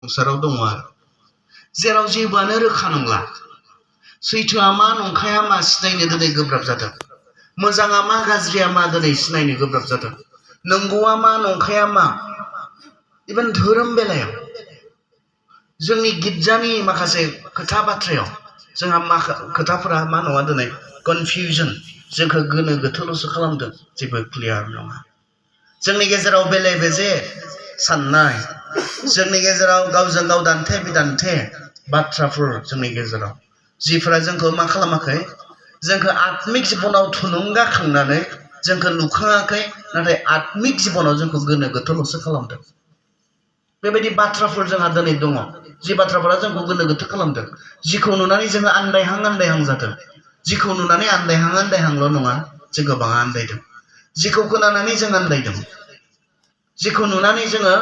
संसाराव दङ आरो जेराव जेबोआनो रोखा नंला सैथोआ मा नंखाया मा सिनायनो दिनै गोब्राब जादों मोजाङा मा गाज्रिया मा दिनै सिनायनो गोब्राब जादों नंगौआ मा नंखाया मा इभेन धोरोम बेलायाव जोंनि गिर्जानि माखासे खोथा बाथ्रायाव जोंहा खोथाफोरा मा नङा दिनै कनफिउजन जोंखौ गोनो गोथोल'सो खालामदों जेबो क्लियार नङा जोंनि गेजेराव बेले बेजे साननाय जोंनि गेजेराव गावजों गाव दान्थे बिदान्थे बाथ्राफोर जोंनि गेजेराव जिफोरा जोंखौ मा खालामाखै जोंखौ आत्मिक जिबनाव थुलुंगाखांनानै जोंखौ लुखाङाखै नाथाय आत्मिक जिबनाव जोंखौ गोनो गोथोल'सो खालामदों बेबायदि बाथ्राफोर जोंहा दिनै दङ जि बाथ्राफोरा जोंखौ गोनो गोथो खालामदों जिखौ नुनानै जोङो आन्दायहां जादों जिखौ नुनानै आन्दायहांल' नङा जों गोबाङा आन्दायदों जिखौ खोनानानै जों आन्दायदों जिखौ नुनानै जोङो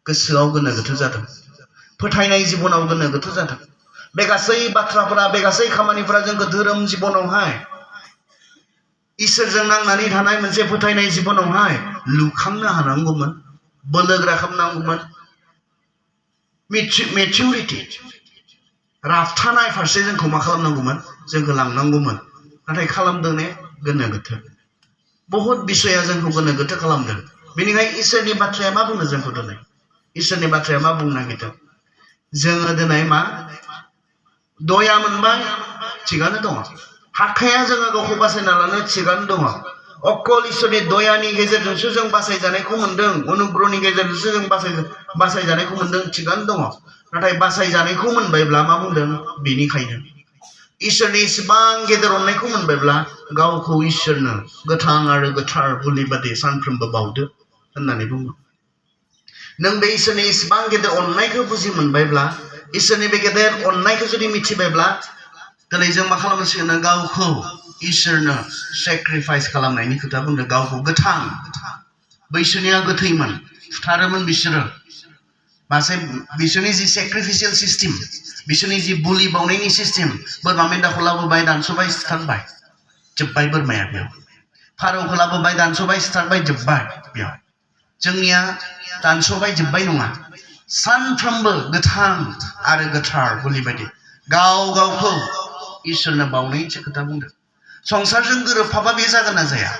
गोसोआव गोनो गोथो जादों फोथायनाय जिबनाव गोनो गोथो जादों बे गासै बाथ्राफोरा बे गासै खामानिफोरा जोंखौ धोरोम जिबनावहाय इसोरजों नांनानै थानाय मोनसे फोथायनाय जिबनावहाय लुखांनो हानांगौमोन बोलोग्रा खालामनांगौमोन मेचुरिटि राबथानाय फारसे जोंखौ मा खालामनांगौमोन जोंखौ लांनांगौमोन नाथाय खालामदों ने गोनो गोथो बहुत बिसया जोंखौ गोनो गोथो खालामदों बेनिखायनो इसोरनि बाथ्राया मा बुङो जोंखौ दिनै इसोरनि बाथ्राया मा बुंनो नागिरदों जोङो दिनै मा दया मोनबाय थिगानो दङ हाखाया जोङो गावखौ बासायना लानो थिगानो दङ अकल इसोरनि दयानि गेजेरजोंसो जों बासायजानायखौ मोन्दों अनुग्रहनि गेजेरजोंसो जों बासायजानायखौ मोन्दों थिगानो दङ नाथाय बासायजानायखौ मोनबायब्ला मा बुंदों बेनिखायनो इसोरनि इसेबां गेदेर अननायखौ मोनबायब्ला गावखौ इसोरनो गोथां आरो गोथार बुलि बादि सानफ्रोमबो बावदो होननानै बुङो नों बे इसोरनि इसेबां गेदेर अननायखौ बुजि मोनबायब्ला इसोरनि बे गेदेर अननायखौ जुदि मिथिबायब्ला दिनै जों मा खालामनांसिगोन गावखौ इसोरनो सेक्रिफाइस खालामनायनि खोथा बुंदों गावखौ गोथां बैसोनिया गोथैमोन फुथारोमोन बिसोरो मासे बिसोरनि जि सेक्रिफिसियेल सिस्टेम बिसोरनि जि बुलि बावनायनि सिस्टेम बोरमा मेन्दाखौ लाबोबाय दानस'बाय सिथारबाय जोब्बाय बोरमाया बेयाव फारौखौ लाबोबाय दानस'बाय सिथारबाय जोब्बाय बेयाव जोंनिया दानस'बाय जोब्बाय नङा सानफ्रोमबो गोथां आरो गोथार बुलि बायदि गाव गावखौ इसोरनो बावनायनिसो खोथा बुंदों संसारजों गोरोबफाबा बे जागोन ना जाया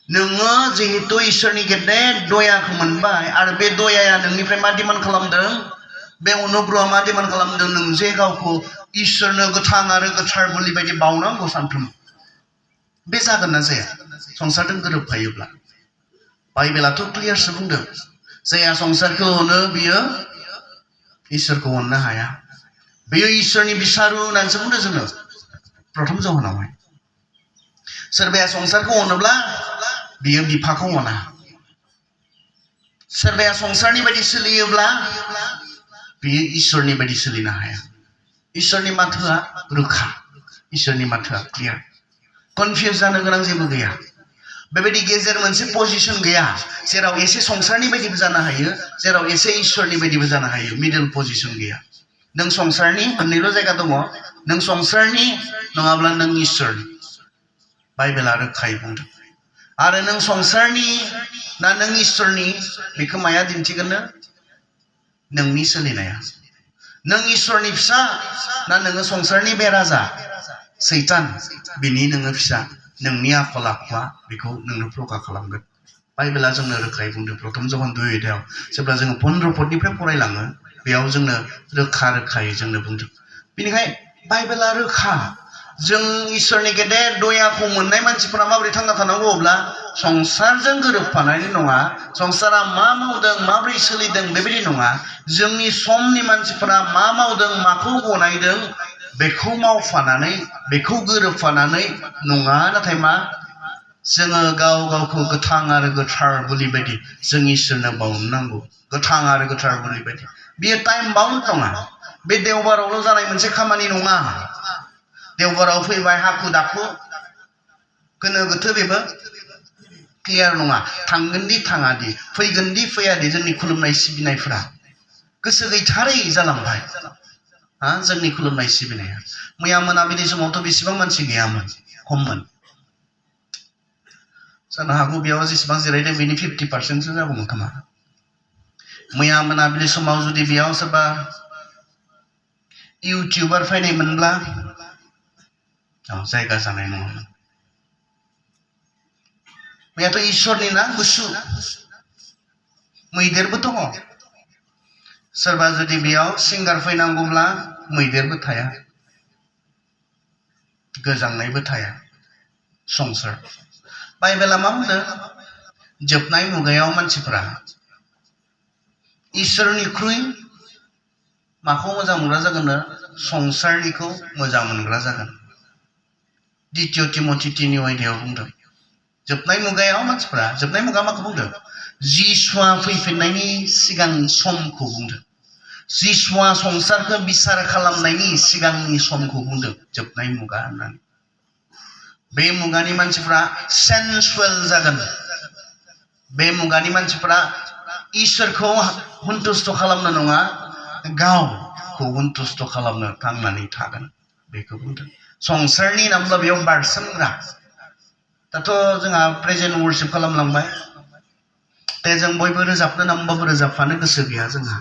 नोङो जिहेतु इसोरनि गेदेर दयाखौ मोनबाय आरो बे दयाया नोंनिफ्राय मा डिमान्ड खालामदों बे अनुग्रहआ मा डिमान्ड खालामदों नों जे गावखौ इसोरनो गोथां आरो गोथार बुलि बायदि बावनांगौ सानफ्रोमबो बे जागोन ना जाया संसारजों गोरोबफायोब्ला बाइबेलाथ' क्लियारसो बुंदों जायहा संसारखौ अनो बियो इसोरखौ अननो हाया बेयो इसोरनि बिसारु होननानैसो बुंदों जोङो प्रथम जहनावहाय सोरबाया संसारखौ अनोब्ला बियो बिफाखौ अना सोरबाया संसारनि बायदि सोलियोब्ला बियो इसोरनि बायदि सोलिनो हाया इसोरनि माथोआ रोखा इसोरनि माथोआ क्लियार कनफिउज जानो गोनां जेबो गैया बेबायदि गेजेर मोनसे पजिशन गैया जेराव एसे संसारनि बायदिबो जानो हायो जेराव एसे इसोरनि बायदिबो जानो हायो मिडल पजिशन गैया नों संसारनि मोननैल' जायगा दङ नों संसारनि नङाब्ला नों इसोरनि बाइबेला रोखायै बुंदों आरो नों संसारनि ना नों इसोरनि बेखौ माया दिन्थिगोननो नोंनि सोलिनाया नों इसोरनि फिसा ना नोङो संसारनि बे राजा सैतान बिनि नोङो फिसा नोंनि आखल आखुआ बेखौ नोंनो प्रका खालामगोन बाइबेला जोंनो रोखायै बुंदों प्रथम जहन 2:2 जेब्ला जोङो 15 पदनिफ्राय फरायलाङो बेयाव जोंनो रोखायै जोंनो बुंदों बेनिखायनो बाइबेला रोखा जों इसोरनि गेदेर दयाखौ मोननाय मानसिफोरा माबोरै थांना थानांगौ अब्ला संसारजों गोरोबफानायनि नङा संसारा मा मावदों माबोरै सोलिदों बेबायदि नङा जोंनि समनि मानसिफोरा मा मावदों माखौ गनायदों बेखौ मावफानानै बेखौ गोरोबफानानै नङा नाथाय मा जोङो गाव गावखौ गोथां आरो गोथार बुलि बायदि जों इसोरनो बावनांगौ गोथां आरो गोथार बुलि बायदि बेयो टाइम बाउन्ड नङा बे देवबारावल' जानाय मोनसे खामानि नङा देवबाराव फैबाय हाखु दाखु गोनो गोथो बेबो क्लियार नङा थांगोन दि थाङा दि फैगोन दि फैया दि जोंनि खुलुमनाय सिबिनायफोरा गोसो गैथारै जालांबाय जोंनि खुलुमनाय सिबिनाया मैया मोनाबिलि समावथ' बेसेबां मानसि गैयामोन खममोन जानो हागौ बेयाव जेसेबां जिरायदों बेनि 50% जागौमोन खोमा मैया मोनाबिलि समाव जुदि बेयाव सोरबा इउटिउबार फैनायमोनब्ला जायगा जानाय नङामोन मैयाथ' इसोरनि ना गुसु मैदेरबो दङ सोरबा जुदि बेयाव सिंगार फैनांगौब्ला मैदेरबो थाया गोजांनायबो थाया संसार बाइबेला मा बुंदों जोबनाय मुगायाव मानसिफोरा इसोरनिख्रुइ माखौ मोजां मोनग्रा जागोन संसारनिखौ मोजां मोनग्रा जागोन द्वितीय तिमथि 3 अध्यायाव बुंदों जोबनाय मुगायाव मानसिफोरा जोबनाय मुगा माखौ बुंदों जिसुआ फैफिननायनि सिगां समखौ बुंदों जिसुआ संसारखौ बिसार खालामनायनि सिगांनि समखौ बुंदों जोबनाय मुगा होननानै बे मुगानि मानसिफोरा सेन्सुवेल जागोन बे मुगानि मानसिफोरा इसोरखौ सन्तुष्ट खालामनो नङा गावखौ सन्तुष्ट खालामनो थांनानै थागोन बेखौ बुंदों संसारनि नामब्ला बेयाव बारसोमग्रा दाथ' जोंहा प्रेजेन्ट वर्शिप खालामलांबाय दे जों बयबो रोजाबनो नामबाबो रोजाबफानो गोसो गैया जोंहा